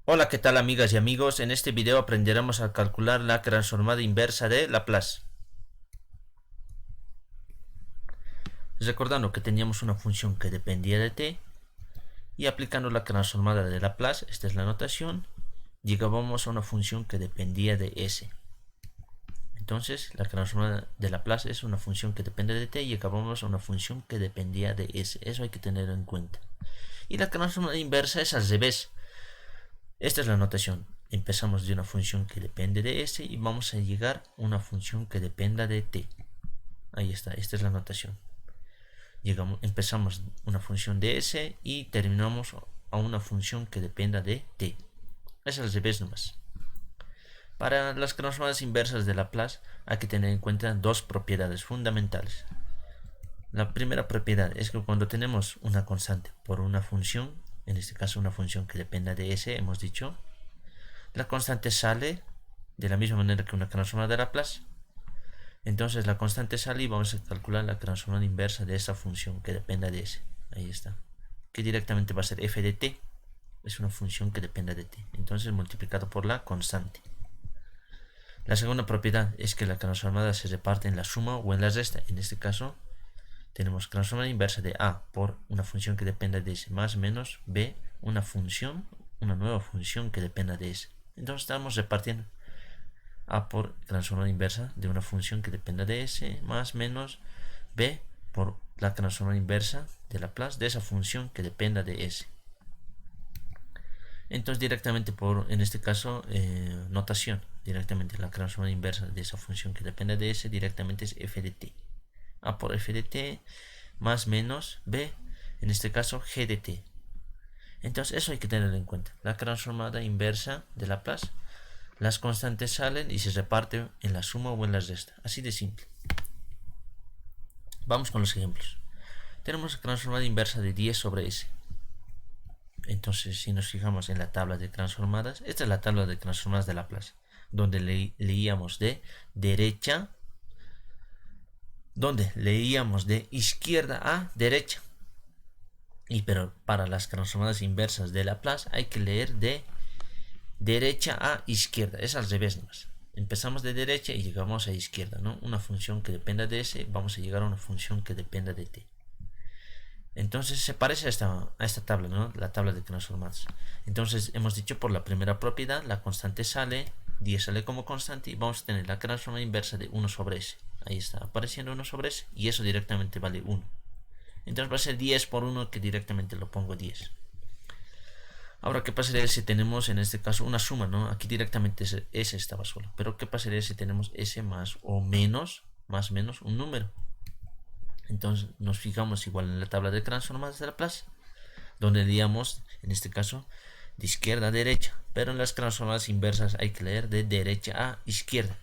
Hola, ¿qué tal amigas y amigos? En este video aprenderemos a calcular la transformada inversa de Laplace. Recordando que teníamos una función que dependía de t y aplicando la transformada de Laplace, esta es la notación, llegábamos a una función que dependía de s. Entonces, la transformada de Laplace es una función que depende de t y llegábamos a una función que dependía de s. Eso hay que tener en cuenta. Y la transformada inversa es al revés. Esta es la notación. Empezamos de una función que depende de s y vamos a llegar a una función que dependa de t. Ahí está, esta es la notación. Empezamos una función de s y terminamos a una función que dependa de t. Es al revés nomás. Para las transformadas inversas de Laplace hay que tener en cuenta dos propiedades fundamentales. La primera propiedad es que cuando tenemos una constante por una función, en este caso una función que dependa de s, hemos dicho, la constante sale de la misma manera que una transformada de Laplace. Entonces la constante sale y vamos a calcular la transformada inversa de esa función que dependa de s. Ahí está. Que directamente va a ser f de t. Es una función que dependa de t. Entonces multiplicado por la constante. La segunda propiedad es que la transformada se reparte en la suma o en la resta. En este caso tenemos transformada inversa de a por una función que dependa de s más menos b, una nueva función que dependa de s. Entonces estamos repartiendo a por transformada inversa de una función que dependa de s más menos b por la transformada inversa de Laplace de esa función que dependa de s. Entonces directamente en este caso, notación, directamente la transformada inversa de esa función que dependa de s directamente es f de t. A por f de t más menos b, en este caso g de t. Entonces eso hay que tenerlo en cuenta. La transformada inversa de Laplace, las constantes salen y se reparten en la suma o en la resta. Así de simple. Vamos con los ejemplos. Tenemos la transformada inversa de 10 sobre s. Entonces, si nos fijamos en la tabla de transformadas, esta es la tabla de transformadas de Laplace, donde leíamos de derecha, donde leíamos de izquierda a derecha. Pero para las transformadas inversas de Laplace hay que leer de derecha a izquierda, es al revés más. Empezamos de derecha y llegamos a izquierda, ¿no? Una función que dependa de s, vamos a llegar a una función que dependa de t. Entonces se parece a esta tabla, ¿no? La tabla de transformadas. Entonces hemos dicho por la primera propiedad, la constante sale, 10 sale como constante y vamos a tener la transformada inversa de 1 sobre s. Ahí está apareciendo 1 sobre s y eso directamente vale 1. Entonces va a ser 10 por 1 que directamente lo pongo 10. Ahora, ¿qué pasaría si tenemos en este caso una suma, ¿no? Aquí directamente s estaba solo. Pero ¿qué pasaría si tenemos s más o menos, más o menos un número? Entonces nos fijamos igual en la tabla de transformadas de Laplace, donde leíamos, en este caso, de izquierda a derecha. Pero en las transformadas inversas hay que leer de derecha a izquierda.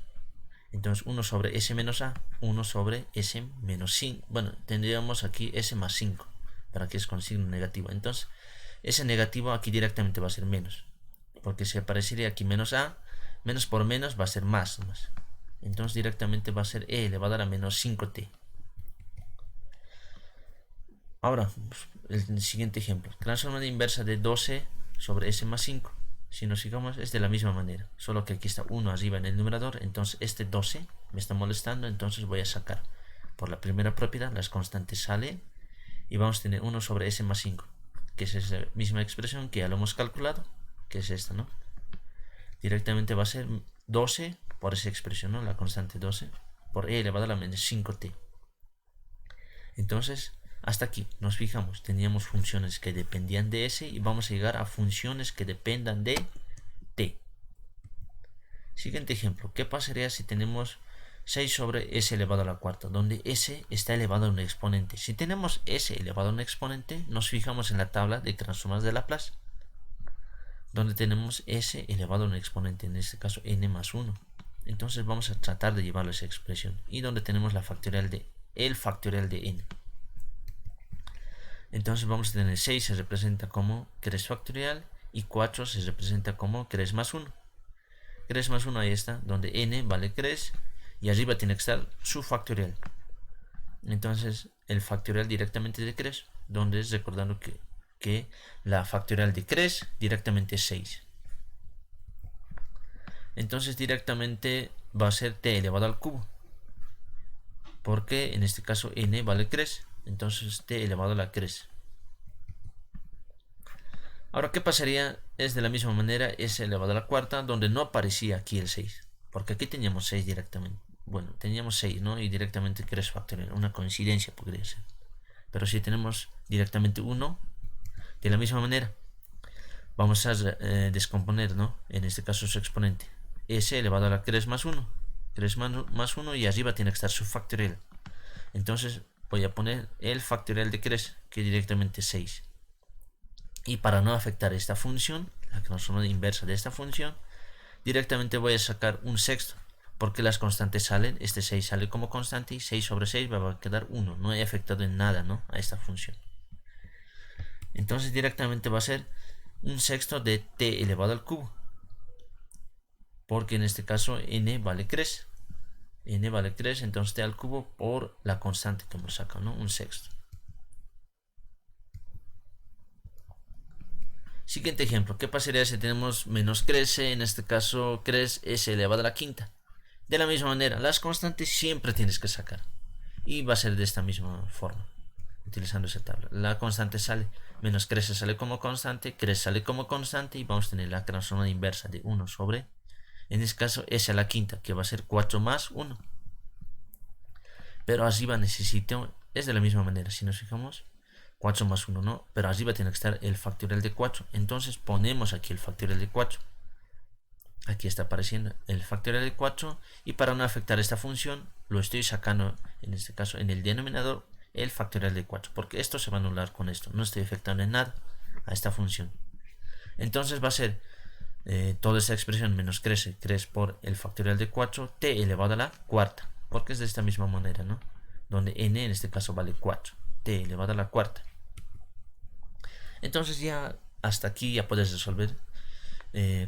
Entonces 1 sobre s menos a, 1 sobre s menos 5. Bueno, tendríamos aquí s más 5, para que es con signo negativo. Entonces ese negativo aquí directamente va a ser menos, porque si aparecería aquí menos a, menos por menos va a ser más. Entonces directamente va a ser e elevado a la menos 5t. Ahora, el siguiente ejemplo. Transformada inversa de 12 sobre s más 5. Si nos fijamos es de la misma manera, solo que aquí está 1 arriba en el numerador. Entonces este 12 me está molestando, entonces voy a sacar por la primera propiedad, las constantes salen y vamos a tener 1 sobre s más 5, que es esa misma expresión que ya lo hemos calculado, que es esta, ¿no? Directamente va a ser 12 por esa expresión, ¿no? La constante 12 por e elevado a la menos 5t. Entonces, hasta aquí nos fijamos, teníamos funciones que dependían de s y vamos a llegar a funciones que dependan de t. Siguiente ejemplo, ¿qué pasaría si tenemos 6 sobre s elevado a la cuarta, donde s está elevado a un exponente? Si tenemos s elevado a un exponente, nos fijamos en la tabla de transformadas de Laplace, donde tenemos s elevado a un exponente, en este caso n más 1. Entonces vamos a tratar de llevarlo a esa expresión, y donde tenemos el factorial de n. Entonces vamos a tener 6 se representa como 3 factorial y 4 se representa como 3 más 1. 3 más 1 ahí está, donde n vale 3 y arriba tiene que estar su factorial. Entonces el factorial directamente de 3, donde es recordando que la factorial de 3 directamente es 6. Entonces directamente va a ser t elevado al cubo, porque en este caso n vale 3, entonces t elevado a la 3. Ahora, ¿qué pasaría? Es de la misma manera s elevado a la cuarta, donde no aparecía aquí el 6, porque aquí teníamos 6 directamente. Bueno, teníamos 6, ¿no? Y directamente 3 factorial, una coincidencia podría ser. Pero si tenemos directamente 1, de la misma manera, vamos a descomponer, ¿no? En este caso su exponente. S elevado a la 3 más 1. 3 más 1 y arriba tiene que estar su factorial. Entonces voy a poner el factorial de 3, que es directamente 6. Y para no afectar esta función, la transformada inversa de esta función, directamente voy a sacar un sexto, porque las constantes salen, este 6 sale como constante y 6 sobre 6 va a quedar 1, no he afectado en nada, ¿no? A esta función. Entonces directamente va a ser un sexto de t elevado al cubo, porque en este caso n vale 3, n vale 3, entonces t al cubo por la constante que hemos sacado, ¿no? Un sexto. Siguiente ejemplo, ¿qué pasaría si tenemos menos 3, en este caso 3 s elevado a la quinta? De la misma manera, las constantes siempre tienes que sacar. Y va a ser de esta misma forma, utilizando esa tabla. La constante sale, menos 3 sale como constante, 3 sale como constante y vamos a tener la transformada inversa de 1 sobre, en este caso, s a la quinta, que va a ser 4 más 1. Pero arriba necesito, es de la misma manera, si nos fijamos, 4 más 1, ¿no? Pero arriba tiene que estar el factorial de 4. Entonces ponemos aquí el factorial de 4. Aquí está apareciendo el factorial de 4. Y para no afectar esta función, lo estoy sacando, en este caso, en el denominador, el factorial de 4. Porque esto se va a anular con esto. No estoy afectando en nada a esta función. Entonces va a ser toda esta expresión menos crece por el factorial de 4, t elevado a la cuarta. Porque es de esta misma manera, ¿no? Donde n en este caso vale 4. T elevado a la cuarta. Entonces ya hasta aquí ya puedes resolver,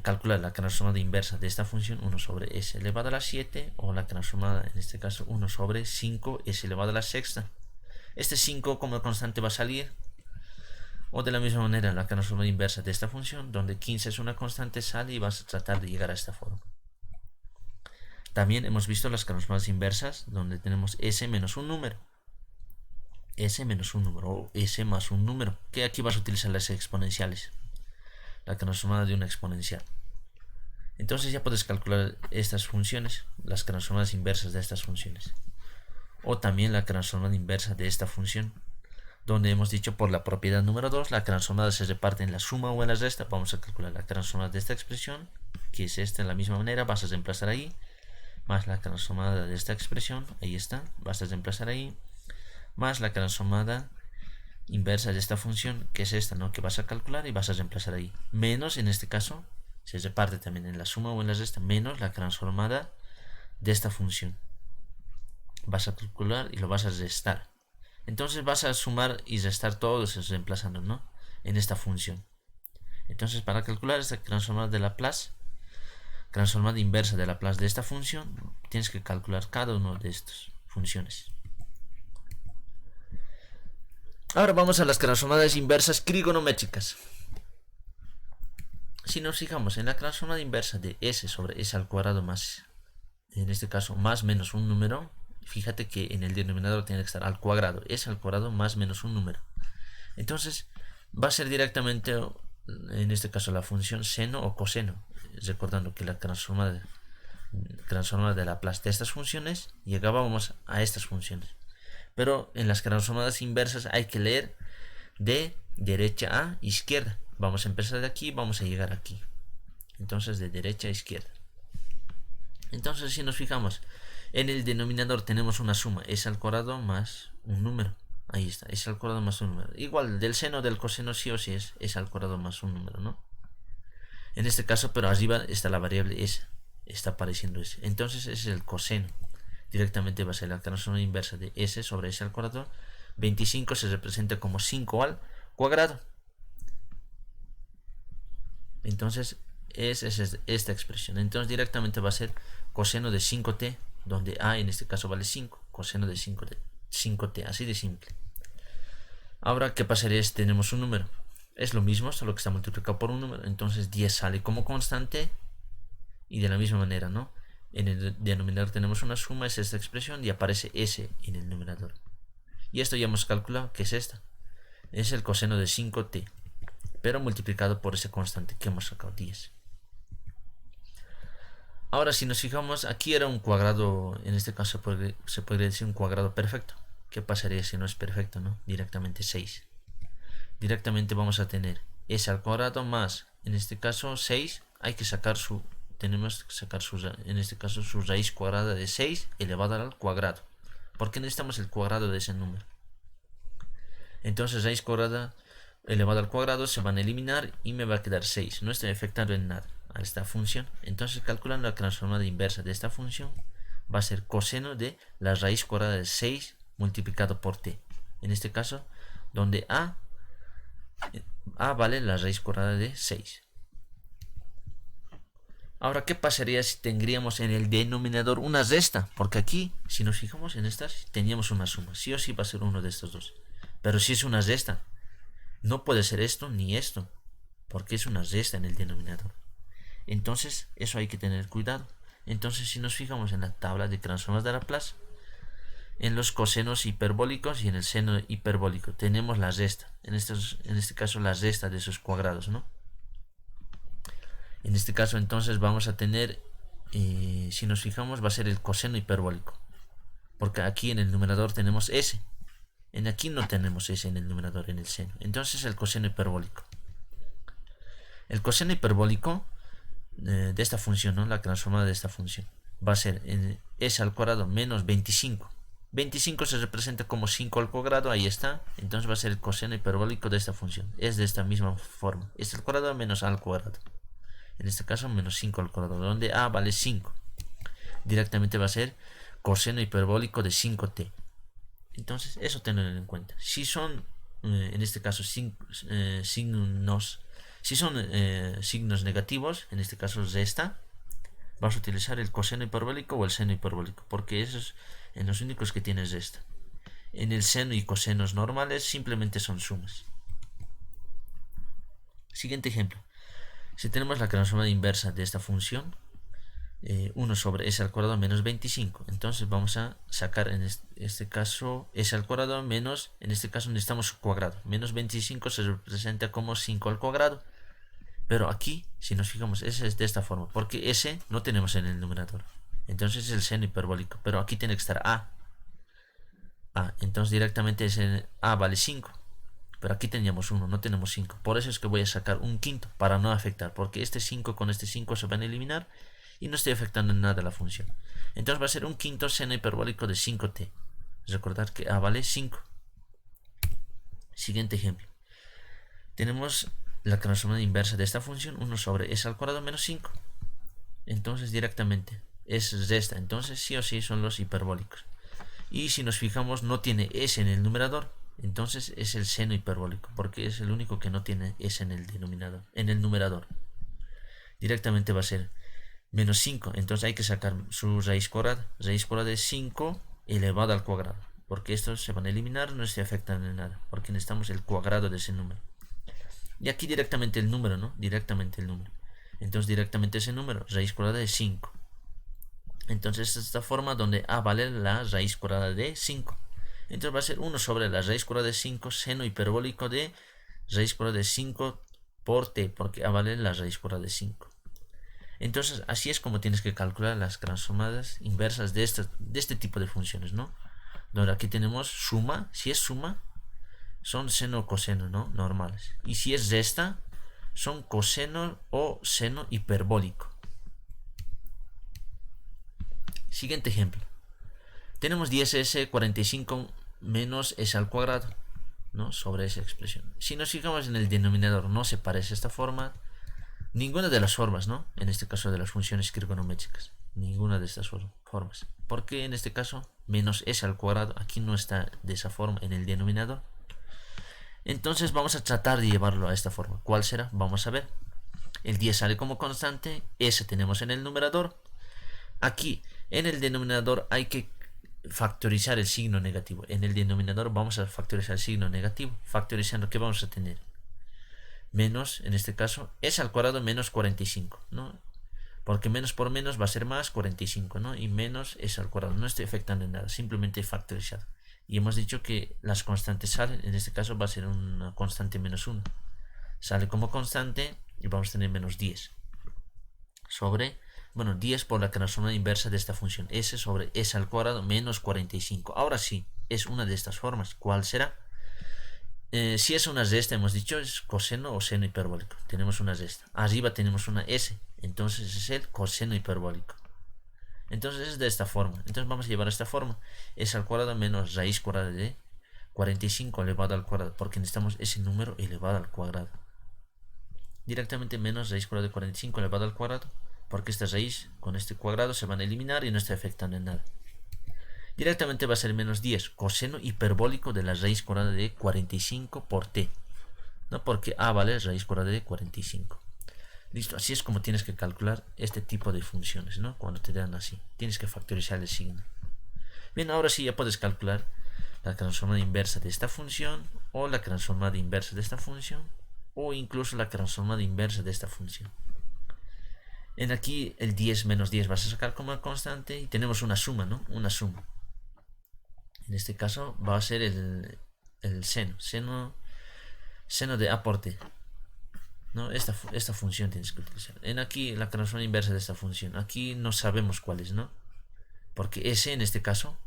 calcular la transformada inversa de esta función 1 sobre s elevado a la 7 o la transformada en este caso 1 sobre 5 s elevado a la sexta. Este 5 como constante va a salir, o de la misma manera la transformada inversa de esta función donde 15 es una constante sale y vas a tratar de llegar a esta forma. También hemos visto las transformadas inversas donde tenemos s menos un número, s menos un número o s más un número, que aquí vas a utilizar las exponenciales, la transformada de una exponencial. Entonces ya puedes calcular estas funciones, las transformadas inversas de estas funciones, o también la transformada inversa de esta función, donde hemos dicho por la propiedad número 2 la transformada se reparte en la suma o en la resta. Vamos a calcular la transformada de esta expresión, que es esta, en la misma manera vas a reemplazar ahí, más la transformada de esta expresión, ahí está, vas a reemplazar ahí, más la transformada inversa de esta función, que es esta, ¿no? Que vas a calcular y vas a reemplazar ahí. Menos, en este caso, se reparte también en la suma o en la resta, menos la transformada de esta función. Vas a calcular y lo vas a restar. Entonces vas a sumar y restar todos reemplazando, ¿no? En esta función. Entonces para calcular esta transformada de Laplace, transformada inversa de Laplace de esta función, tienes que calcular cada una de estas funciones. Ahora vamos a las transformadas inversas trigonométricas. Si nos fijamos en la transformada inversa de s sobre s al cuadrado más, en este caso, más menos un número, fíjate que en el denominador tiene que estar al cuadrado, s al cuadrado más menos un número. Entonces va a ser directamente, en este caso, la función seno o coseno, recordando que la transformada de Laplace de estas funciones llegábamos a estas funciones. Pero en las transformadas inversas hay que leer de derecha a izquierda. Vamos a empezar de aquí y vamos a llegar aquí. Entonces de derecha a izquierda. Entonces si nos fijamos, en el denominador tenemos una suma, s al cuadrado más un número. Ahí está, s al cuadrado más un número. Igual del seno o del coseno sí o sí es s al cuadrado más un número, ¿no? En este caso, pero arriba está la variable s. Está apareciendo s. Entonces ese es el coseno. Directamente va a ser la transformación inversa de s sobre s al cuadrado. 25 se representa como 5 al cuadrado. Entonces es esta expresión. Entonces directamente va a ser coseno de 5t, donde a en este caso vale 5. Coseno de 5t, así de simple. Ahora, ¿qué pasaría si tenemos un número? Es lo mismo, solo que está multiplicado por un número. Entonces 10 sale como constante Y de la misma manera, ¿no? En el denominador tenemos una suma, es esta expresión, y aparece S en el numerador. Y esto ya hemos calculado que es esta. Es el coseno de 5t, pero multiplicado por ese constante que hemos sacado, 10. Ahora, si nos fijamos, aquí era un cuadrado, en este caso se podría decir un cuadrado perfecto. ¿Qué pasaría si no es perfecto, no? Directamente 6. Directamente vamos a tener s al cuadrado más, en este caso 6, tenemos que sacar en este caso su raíz cuadrada de 6 elevado al cuadrado. Porque necesitamos el cuadrado de ese número. Entonces raíz cuadrada elevado al cuadrado se van a eliminar y me va a quedar 6. No estoy afectando en nada a esta función. Entonces calculando la transformada inversa de esta función va a ser coseno de la raíz cuadrada de 6 multiplicado por t. En este caso, donde a vale la raíz cuadrada de 6. Ahora, ¿qué pasaría si tendríamos en el denominador una resta? Porque aquí, si nos fijamos en estas, teníamos una suma. Sí o sí va a ser uno de estos dos. Pero si es una resta, no puede ser esto ni esto, porque es una resta en el denominador. Entonces, eso hay que tener cuidado. Entonces, si nos fijamos en la tabla de transformadas de Laplace, en los cosenos hiperbólicos y en el seno hiperbólico tenemos la resta. En este caso, la resta de esos cuadrados, ¿no? En este caso, entonces, vamos a tener, si nos fijamos, va a ser el coseno hiperbólico. Porque aquí en el numerador tenemos s. En aquí no tenemos s en el numerador, en el seno. Entonces, el coseno hiperbólico. El coseno hiperbólico de esta función, ¿no? La transformada de esta función, va a ser s al cuadrado menos 25. 25 se representa como 5 al cuadrado, ahí está. Entonces va a ser el coseno hiperbólico de esta función. Es de esta misma forma. S al cuadrado menos a al cuadrado. En este caso menos 5 al cuadrado, donde a vale 5. Directamente va a ser coseno hiperbólico de 5t. Entonces eso tenerlo en cuenta. Si son, en este caso, signos negativos, en este caso resta, vas a utilizar el coseno hiperbólico o el seno hiperbólico, porque esos en los únicos que tienes resta. En el seno y cosenos normales simplemente son sumas. Siguiente ejemplo. Si tenemos la transformada inversa de esta función, 1 sobre s al cuadrado menos 25, entonces vamos a sacar en este caso s al cuadrado menos, en este caso necesitamos su cuadrado. Menos 25 se representa como 5 al cuadrado. Pero aquí, si nos fijamos, s es de esta forma, porque s no tenemos en el numerador. Entonces es el seno hiperbólico, pero aquí tiene que estar a. Entonces directamente a vale 5. Pero aquí teníamos 1, no tenemos 5. Por eso es que voy a sacar un quinto, para no afectar, porque este 5 con este 5 se van a eliminar y no estoy afectando en nada la función. Entonces va a ser un quinto seno hiperbólico de 5t. Recordar que a vale 5. Siguiente ejemplo. Tenemos la transformada inversa de esta función, 1 sobre s al cuadrado menos 5. Entonces directamente es resta, entonces sí o sí son los hiperbólicos. Y si nos fijamos, no tiene s en el numerador, entonces es el seno hiperbólico, porque es el único que no tiene s en el denominador, en el numerador. Directamente va a ser menos 5, entonces hay que sacar su raíz cuadrada. Raíz cuadrada de 5 elevado al cuadrado, porque estos se van a eliminar, no se afectan en nada, porque necesitamos el cuadrado de ese número. Y aquí directamente el número, ¿no? Directamente el número. Entonces directamente ese número, raíz cuadrada de 5. Entonces esta es esta forma donde a vale la raíz cuadrada de 5. Entonces va a ser 1 sobre la raíz cuadrada de 5 seno hiperbólico de raíz cuadrada de 5 por t, porque a vale la raíz cuadrada de 5. Entonces así es como tienes que calcular las transformadas inversas de este tipo de funciones, ¿no? Donde aquí tenemos suma, si es suma, son seno o coseno, ¿no? Normales. Y si es resta, son coseno o seno hiperbólico. Siguiente ejemplo. Tenemos 10s 45 menos s al cuadrado, ¿no? Sobre esa expresión. Si nos fijamos en el denominador, no se parece a esta forma. Ninguna de las formas, ¿no? En este caso de las funciones trigonométricas. Ninguna de estas formas. Porque en este caso, menos s al cuadrado, aquí no está de esa forma en el denominador. Entonces vamos a tratar de llevarlo a esta forma. ¿Cuál será? Vamos a ver. El 10 sale como constante, s tenemos en el numerador. Aquí, en el denominador hay que factorizar el signo negativo. En el denominador vamos a factorizar el signo negativo. Factorizando, ¿qué vamos a tener? Menos, en este caso, s al cuadrado menos 45, ¿no? Porque menos por menos va a ser más 45, ¿no? Y menos s al cuadrado. No estoy afectando en nada, simplemente he factorizado. Y hemos dicho que las constantes salen, en este caso va a ser una constante menos 1. Sale como constante y vamos a tener menos 10 sobre, bueno, 10 por la transformada inversa de esta función, s sobre s al cuadrado menos 45. Ahora sí, es una de estas formas. ¿Cuál será? Si es una resta, hemos dicho, es coseno o seno hiperbólico. Tenemos una resta. Arriba tenemos una s, entonces es el coseno hiperbólico. Entonces es de esta forma. Entonces vamos a llevar a esta forma. S al cuadrado menos raíz cuadrada de 45 elevado al cuadrado, porque necesitamos ese número elevado al cuadrado. Directamente menos raíz cuadrada de 45 elevado al cuadrado, porque esta raíz con este cuadrado se van a eliminar y no está afectando en nada. Directamente va a ser menos 10 coseno hiperbólico de la raíz cuadrada de 45 por t, ¿no? Porque a vale raíz cuadrada de 45. Listo, así es como tienes que calcular este tipo de funciones, ¿no? Cuando te dan así, tienes que factorizar el signo. Bien, ahora sí ya puedes calcular la transformada inversa de esta función, o la transformada inversa de esta función, o incluso la transformada inversa de esta función. En aquí el 10 menos 10 vas a sacar como constante y tenemos una suma, ¿no? Una suma. En este caso va a ser el seno de a por t, ¿no? Esta función tienes que utilizar. En aquí la transformada inversa de esta función. Aquí no sabemos cuál es, ¿no? Porque s en este caso,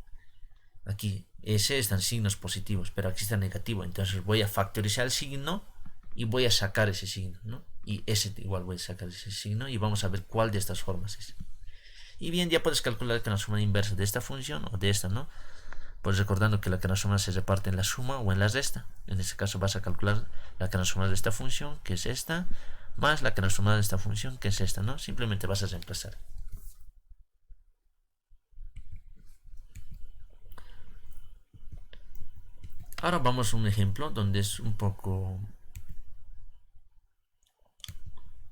aquí s están signos positivos, pero aquí está negativo. Entonces voy a factorizar el signo y voy a sacar ese signo, ¿no? Y s igual voy a sacar ese signo y vamos a ver cuál de estas formas es. Y bien, ya puedes calcular la transformada inversa de esta función o de esta, ¿no? Pues recordando que la transformada se reparte en la suma o en la resta. En este caso vas a calcular la transformada de esta función, que es esta, más la transformada de esta función, que es esta, ¿no? Simplemente vas a reemplazar. Ahora vamos a un ejemplo donde es un poco...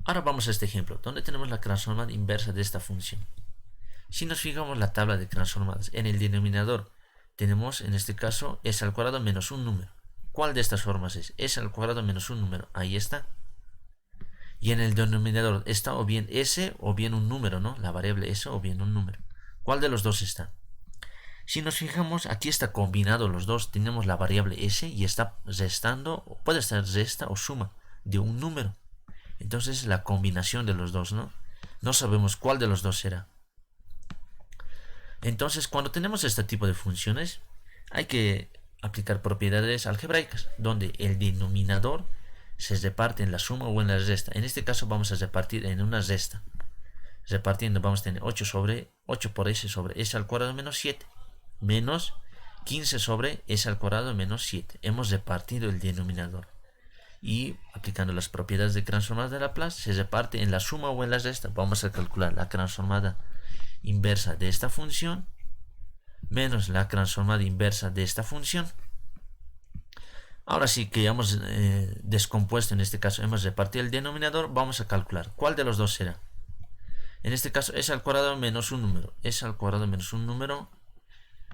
Ahora vamos a este ejemplo, donde tenemos la transformada inversa de esta función. Si nos fijamos la tabla de transformadas, en el denominador tenemos en este caso s al cuadrado menos un número. ¿Cuál de estas formas es? S al cuadrado menos un número. Ahí está. Y en el denominador está o bien s o bien un número, ¿no? La variable s o bien un número. ¿Cuál de los dos está? Si nos fijamos, aquí está combinado los dos. Tenemos la variable s y está restando, puede estar resta o suma de un número. Entonces la combinación de los dos, ¿no? No sabemos cuál de los dos será. Entonces, cuando tenemos este tipo de funciones, hay que aplicar propiedades algebraicas, donde el denominador se reparte en la suma o en la resta. En este caso vamos a repartir en una resta. Repartiendo vamos a tener 8 por s sobre s al cuadrado menos 7, menos 15 sobre s al cuadrado menos 7. Hemos repartido el denominador. Y aplicando las propiedades de transformada de Laplace, se reparte en la suma o en la resta. Vamos a calcular la transformada inversa de esta función menos la transformada inversa de esta función. Ahora sí que hemos descompuesto, en este caso hemos repartido el denominador, vamos a calcular cuál de los dos será. En este caso s al cuadrado menos un número, s al cuadrado menos un número,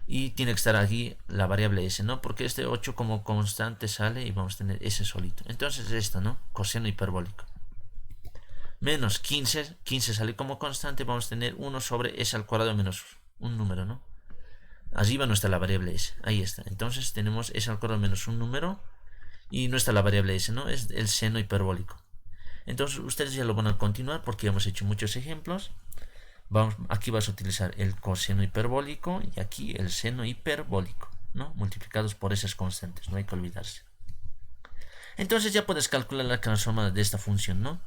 y tiene que estar aquí la variable s, ¿no? Porque este 8 como constante sale y vamos a tener s solito. Entonces esto, ¿no? Coseno hiperbólico. Menos 15 sale como constante, vamos a tener 1 sobre s al cuadrado menos un número, ¿no? Arriba no está la variable s, ahí está. Entonces tenemos s al cuadrado menos un número y no está la variable s, ¿no? Es el seno hiperbólico. Entonces ustedes ya lo van a continuar porque ya hemos hecho muchos ejemplos. Aquí vas a utilizar el coseno hiperbólico y aquí el seno hiperbólico, ¿no? Multiplicados por esas constantes, no hay que olvidarse. Entonces ya puedes calcular la transformada de esta función, ¿no?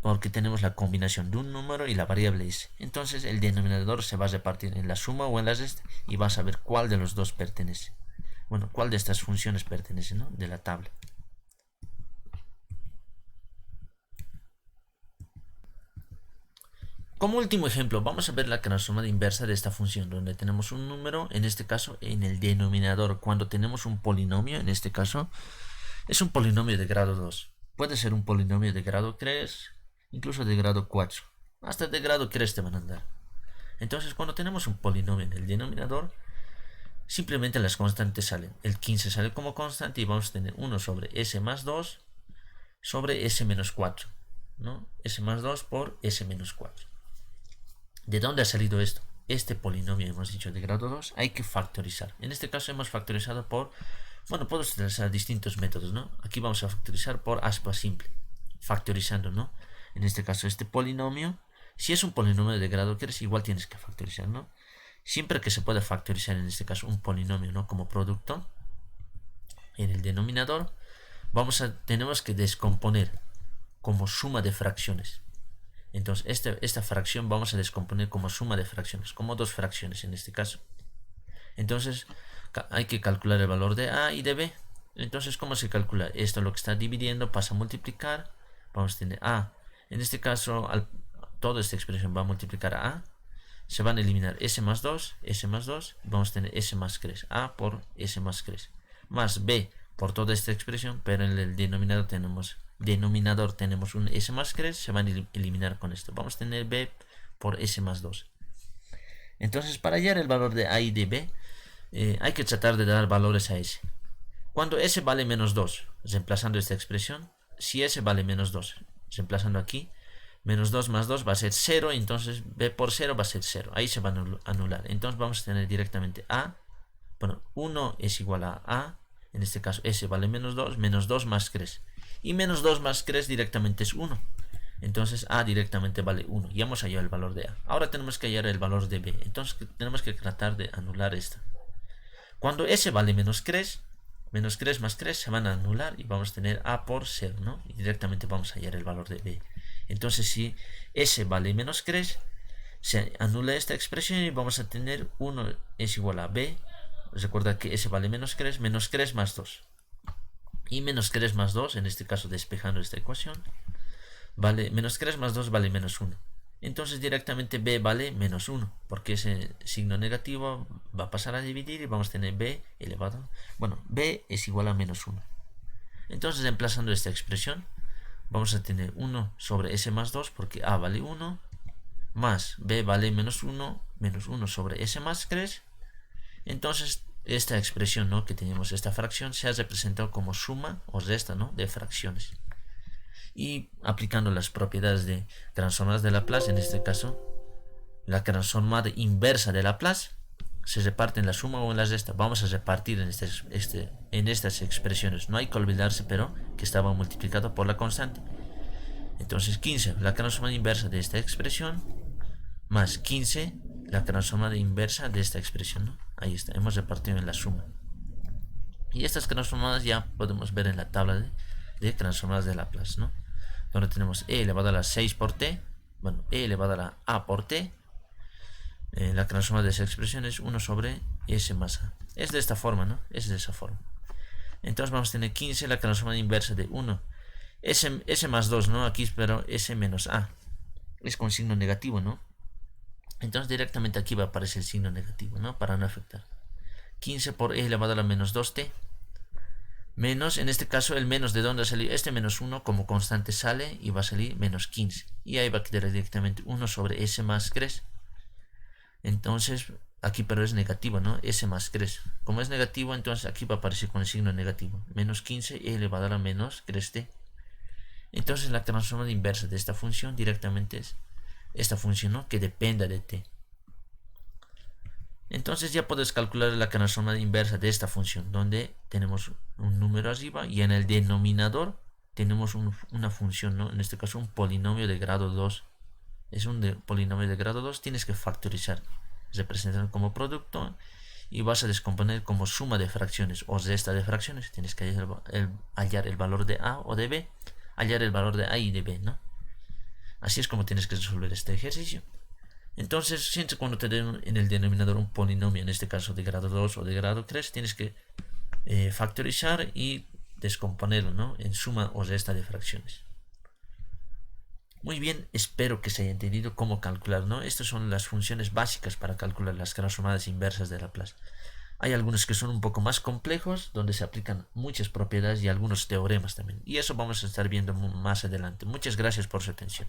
Porque tenemos la combinación de un número y la variable s. Entonces el denominador se va a repartir en la suma o en la resta y vas a ver cuál de los dos pertenece. Bueno, cuál de estas funciones pertenece, ¿no? De la tabla. Como último ejemplo, vamos a ver la transformada inversa de esta función, donde tenemos un número, en este caso, en el denominador. Cuando tenemos un polinomio, en este caso, es un polinomio de grado 2. Puede ser un polinomio de grado 3, incluso de grado 4. Hasta de grado 3 te van a dar. Entonces, cuando tenemos un polinomio en el denominador, simplemente las constantes salen. El 15 sale como constante y vamos a tener 1 sobre s más 2 sobre s menos 4, ¿no? S más 2 por s menos 4. ¿De dónde ha salido esto? Este polinomio, hemos dicho, de grado 2, hay que factorizar. En este caso hemos factorizado por, bueno, puedo utilizar distintos métodos, ¿no? Aquí vamos a factorizar por aspa simple, factorizando, ¿no? En este caso, este polinomio, si es un polinomio de grado 3, igual tienes que factorizar, ¿no? Siempre que se pueda factorizar, en este caso, un polinomio, ¿no? Como producto, en el denominador, tenemos que descomponer como suma de fracciones. Entonces, esta fracción vamos a descomponer como suma de fracciones, como dos fracciones en este caso. Entonces, hay que calcular el valor de A y de B. Entonces, ¿cómo se calcula? Esto lo que está dividiendo pasa a multiplicar. Vamos a tener A. En este caso, toda esta expresión va a multiplicar a A. Se van a eliminar S más 2, S más 2. Vamos a tener S más 3. A por S más 3. Más B por toda esta expresión, pero en el denominador tenemos un S más 3, se van a eliminar con esto. Vamos a tener B por S más 2. Entonces, para hallar el valor de A y de B, hay que tratar de dar valores a S. Cuando S vale menos 2, reemplazando esta expresión, si S vale menos 2, reemplazando aquí, menos 2 más 2 va a ser 0, entonces B por 0 va a ser 0. Ahí se va a anular. Entonces vamos a tener directamente A, bueno, 1 es igual a A, en este caso S vale menos 2 más 3. Y menos 2 más 3 directamente es 1. Entonces A directamente vale 1. Ya hemos hallado el valor de A. Ahora tenemos que hallar el valor de B. Entonces tenemos que tratar de anular esta. Cuando S vale menos 3 más 3 se van a anular y vamos a tener A por 0, ¿no? Y directamente vamos a hallar el valor de B. Entonces si S vale menos 3, se anula esta expresión y vamos a tener 1 es igual a B. Recuerda que S vale menos 3 más 2. Y menos 3 más 2, en este caso despejando esta ecuación, vale menos 3 más 2 vale menos 1. Entonces directamente B vale menos 1, porque ese signo negativo va a pasar a dividir y vamos a tener B elevado. Bueno, B es igual a menos 1. Entonces, reemplazando esta expresión, vamos a tener 1 sobre S más 2, porque A vale 1, más B vale menos 1 sobre S más 3. Entonces, esta expresión, ¿no?, que tenemos, esta fracción, se ha representado como suma o resta, ¿no?, de fracciones. Y aplicando las propiedades de transformadas de Laplace, en este caso, la transformada inversa de Laplace se reparte en la suma o en la resta. Vamos a repartir en estas expresiones. No hay que olvidarse, pero, que estaba multiplicado por la constante. Entonces, 15, la transformada inversa de esta expresión, más 15, la transformada inversa de esta expresión, ¿no? Ahí está, hemos repartido en la suma. Y estas transformadas ya podemos ver en la tabla de transformadas de Laplace, ¿no? Donde tenemos e elevado a la 6 por t, bueno, e elevado a la a por t. La transformada de esa expresión es 1 sobre s más a. Es de esta forma, ¿no? Es de esa forma. Entonces vamos a tener 15, la transformada inversa de 1. S más 2, ¿no? Aquí espero s menos a. Es con signo negativo, ¿no? Entonces directamente aquí va a aparecer el signo negativo, ¿no? Para no afectar. 15 por e elevado a la menos 2t. Menos, en este caso, el menos de dónde ha salido. Este menos 1 como constante sale y va a salir menos 15. Y ahí va a quedar directamente 1 sobre s más 3. Entonces, aquí pero es negativo, ¿no? S más 3. Como es negativo, entonces aquí va a aparecer con el signo negativo. Menos 15 e elevado a la menos 3t. Entonces la transformada inversa de esta función directamente es esta función, ¿no?, que dependa de t. Entonces ya puedes calcular la transformada inversa de esta función, donde tenemos un número arriba y en el denominador tenemos una función, ¿no? En este caso un polinomio de grado 2. Es un polinomio de grado 2, tienes que factorizar, representarlo como producto y vas a descomponer como suma de fracciones o resta de fracciones. Tienes que hallar el valor de A o de B, hallar el valor de A y de B, ¿no? Así es como tienes que resolver este ejercicio. Entonces, siempre cuando te den en el denominador un polinomio, en este caso de grado 2 o de grado 3, tienes que factorizar y descomponerlo, ¿no?, en suma o resta de fracciones. Muy bien, espero que se haya entendido cómo calcular, ¿no? Estas son las funciones básicas para calcular las transformadas inversas de Laplace. Hay algunos que son un poco más complejos, donde se aplican muchas propiedades y algunos teoremas también. Y eso vamos a estar viendo más adelante. Muchas gracias por su atención.